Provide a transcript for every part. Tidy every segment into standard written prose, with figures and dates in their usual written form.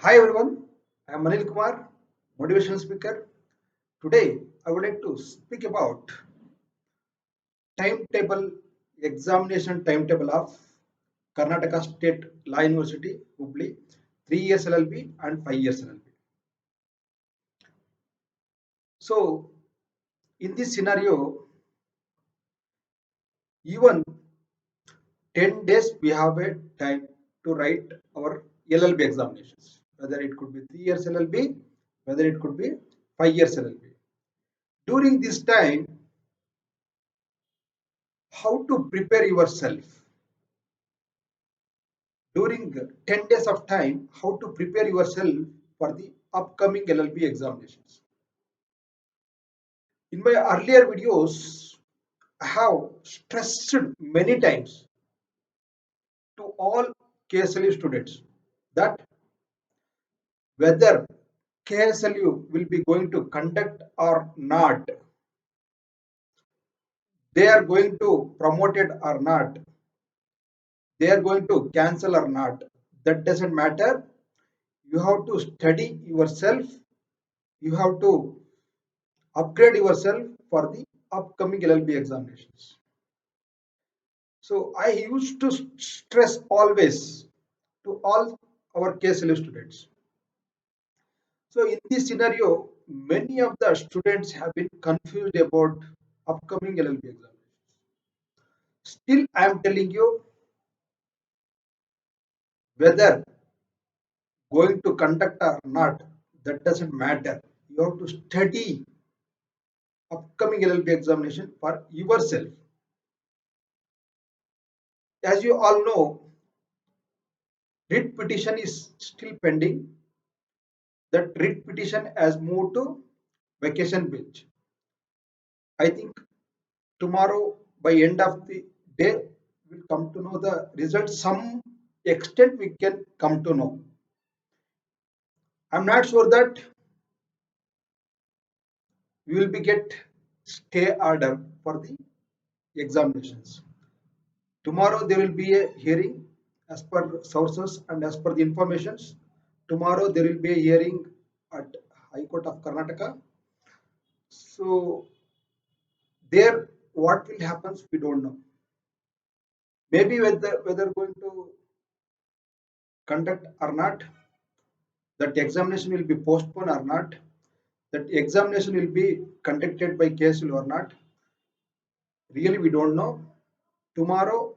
Hi everyone, I am Anil Kumar, motivational speaker. Today I would like to speak about timetable, examination timetable of Karnataka State Law University, Hubli, 3 years LLB and 5 years LLB. So, in this scenario, even 10 days we have a time to write our LLB examinations, whether it could be 3 years LLB, whether it could be 5 years LLB. During this time, how to prepare yourself during 10 days of time, how to prepare yourself for the upcoming LLB examinations. In my earlier videos, I have stressed many times to all KSLU students that whether KSLU will be going to conduct or not, they are going to promote it or not, they are going to cancel or not, that doesn't matter. You have to study yourself, you have to upgrade yourself for the upcoming LLB examinations. So I used to stress always to all our KSLU students. So in this scenario, many of the students have been confused about upcoming LLB examinations. Still, I am telling you whether going to conduct or not, that doesn't matter. You have to study upcoming LLB examination for yourself. As you all know, writ petition is still pending. That writ petition has moved to vacation bench. I think tomorrow by end of the day we'll come to know the result. Some extent we can come to know. I'm not sure that we will be get stay order for the examinations. Tomorrow there will be a hearing as per sources and as per the informations. Tomorrow there will be a hearing at High Court of Karnataka. So there what will happen we don't know. Maybe whether going to conduct or not, that examination will be postponed or not, that examination will be conducted by KSL or not, really we don't know. Tomorrow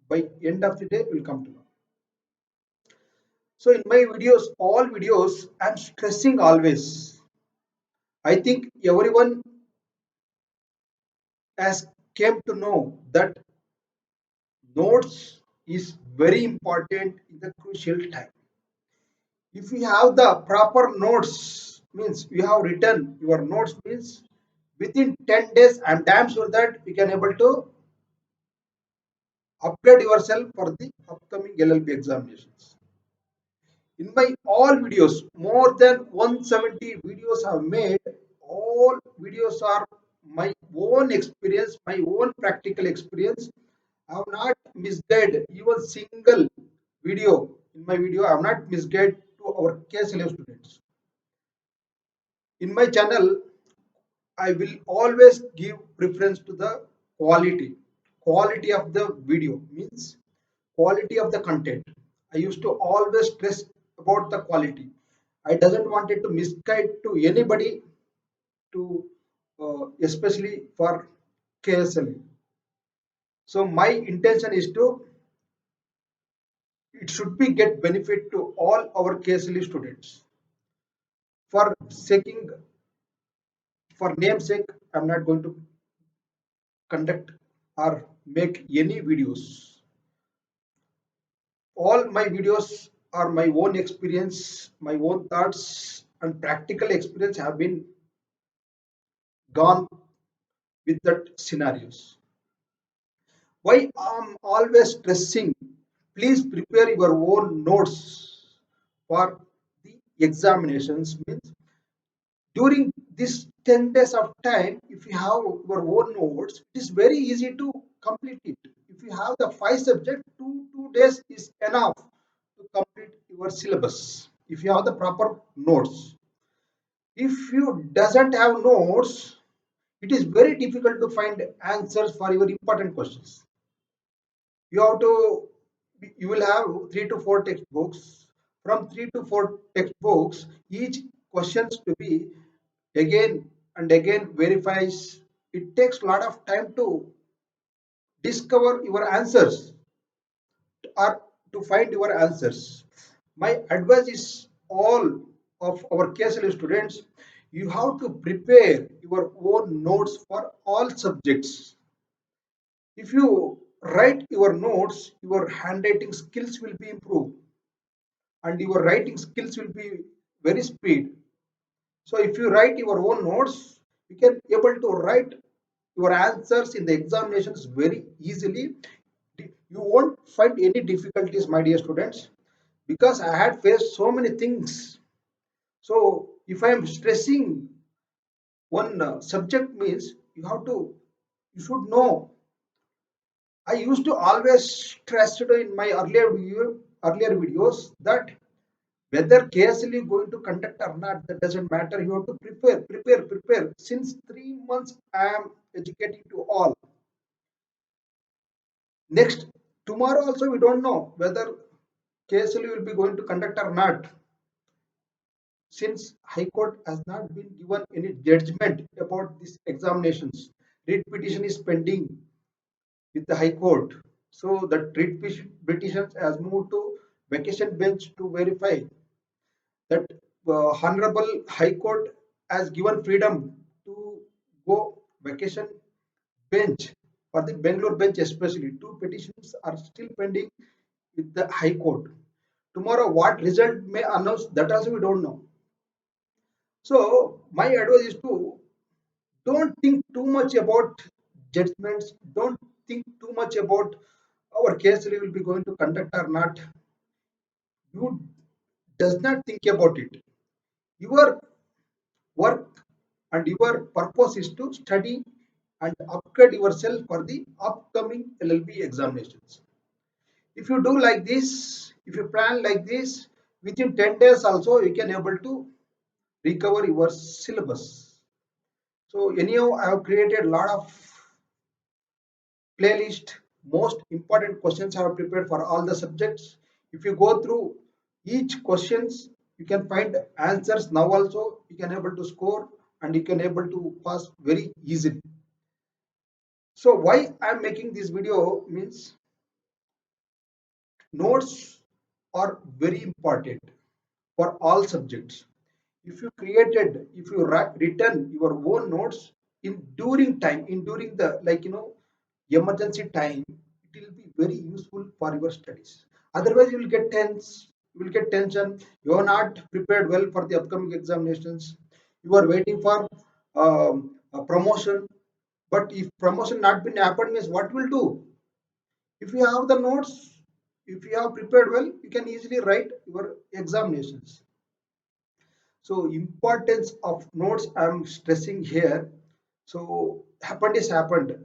by end of the day we'll come to know. So in my videos, all videos, I'm stressing always. I think everyone has came to know that notes is very important in the crucial time. If you have the proper notes, means you have written your notes, means within 10 days I'm damn sure that you can able to upgrade yourself for the upcoming LLB examinations. In my all videos, more than 170 videos I've made. All videos are my own experience, my own practical experience. I have not misguided even single video. In my video I have not misguided to our KSLF students. In my channel, I will always give preference to the quality. Quality of the video means quality of the content. I used to always stress about the quality. I doesn't want it to misguide to anybody to especially for KSL. So my intention is to it should be get benefit to all our KSL students. For saking for namesake, I'm not going to conduct or make any videos. All my videos are my own experience, my own thoughts, and practical experience have been gone with that scenarios. Why I'm always stressing, please prepare your own notes for the examinations. Means during this 10 days of time, if you have your own notes, it is very easy to complete it. If you have the 5 subject, two days is enough to complete your syllabus. if you have the proper notes. If you doesn't have notes, it is very difficult to find answers for your important questions. You have to, you will have 3 to 4 textbooks. From 3 to 4 textbooks, each questions to be again and again verifies. It takes a lot of time to discover your answers or to find your answers. My advice is all of our KSL students, you have to prepare your own notes for all subjects. If you write your notes, your handwriting skills will be improved and your writing skills will be very speed. So if you write your own notes, you can able to write your answers in the examinations very easily. You won't find any difficulties, my dear students, because I had faced so many things. So if I am stressing one subject means you should know. I used to always stress it in my earlier videos that whether KSL is going to conduct or not, that doesn't matter. You have to prepare. Since 3 months, I am educating to all. Next, tomorrow also we don't know whether KSL will be going to conduct or not. Since High Court has not been given any judgment about these examinations, writ petition is pending with the High Court. So the writ petition has moved to vacation bench to verify that Honorable High Court has given freedom to go vacation bench for the Bangalore bench especially. Two petitions are still pending with the High Court. Tomorrow, what result may announce that also we don't know. So my advice is to don't think too much about judgments. Don't think too much about our case will be going to conduct or not. You does not think about it. Your work and your purpose is to study and upgrade yourself for the upcoming LLB examinations. If you do like this, if you plan like this, within 10 days also you can able to recover your syllabus. So anyhow, I have created a lot of playlist. Most important questions I have prepared for all the subjects. If you go through each questions, you can find answers now also. You can able to score and you can able to pass very easily. So why I am making this video means notes are very important for all subjects. If you written your own notes in during the emergency time, it will be very useful for your studies. Otherwise, you will get tense, you will get tension. You are not prepared well for the upcoming examinations. You are waiting for a promotion, but if promotion not been happened means what will do? If you have the notes, if you have prepared well, you can easily write your examinations. So importance of notes I'm stressing here. So happened is happened.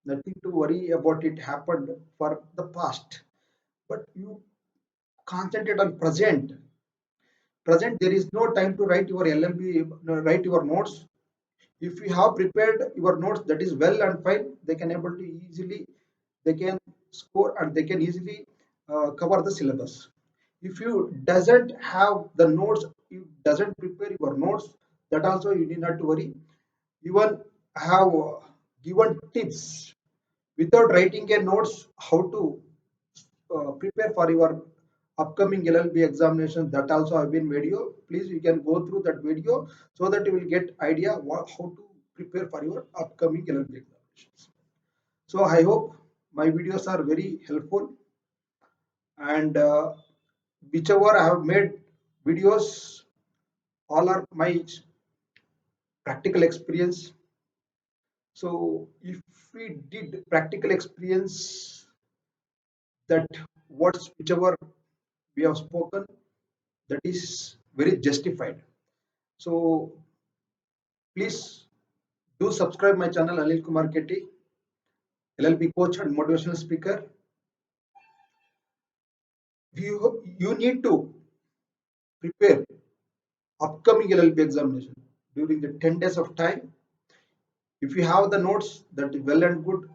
Nothing to worry about it happened for the past. But you concentrate on present. Present there is no time to write your LLB, write your notes. If you have prepared your notes, that is well and fine. They can able to easily they can score and they can easily cover the syllabus. If you doesn't have the notes, you doesn't prepare your notes, that also you need not to worry. Even have given tips without writing a notes how to prepare for your upcoming LLB examination. That also have been video. Please you can go through that video so that you will get idea how to prepare for your upcoming LLB examinations. So I hope my videos are very helpful, and whichever I have made videos, all are my practical experience. So if we did practical experience, that what's whichever we have spoken, that is very justified. So please do subscribe my channel Anil Kumar Ketty, LLB coach and motivational speaker. You need to prepare upcoming LLB examination during the 10 days of time. If you have the notes, that is well and good.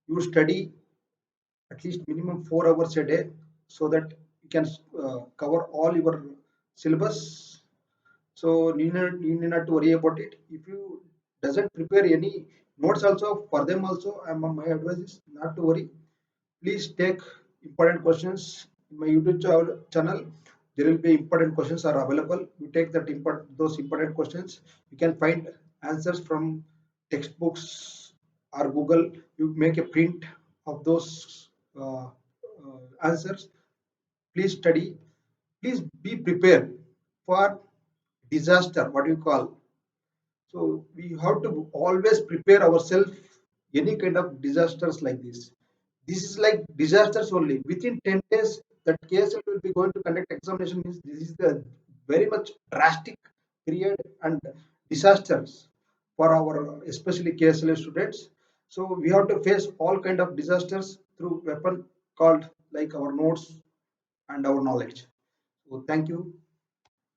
You study at least minimum 4 hours a day so that you can cover all your syllabus. So you need not to worry about it. If you doesn't prepare any notes also for them also, my advice is not to worry. Please take important questions in my YouTube channel. There will be important questions are available. You take those important questions. You can find answers from textbooks or Google. You make a print of those answers. Please study. Please be prepared for disaster. What do you call? So we have to always prepare ourselves any kind of disasters like this. This is like disasters only. Within 10 days, that KSL will be going to conduct examination. Means this is the very much drastic period and disasters for our especially KSL students. So we have to face all kind of disasters through weapon called like our notes and our knowledge. So thank you.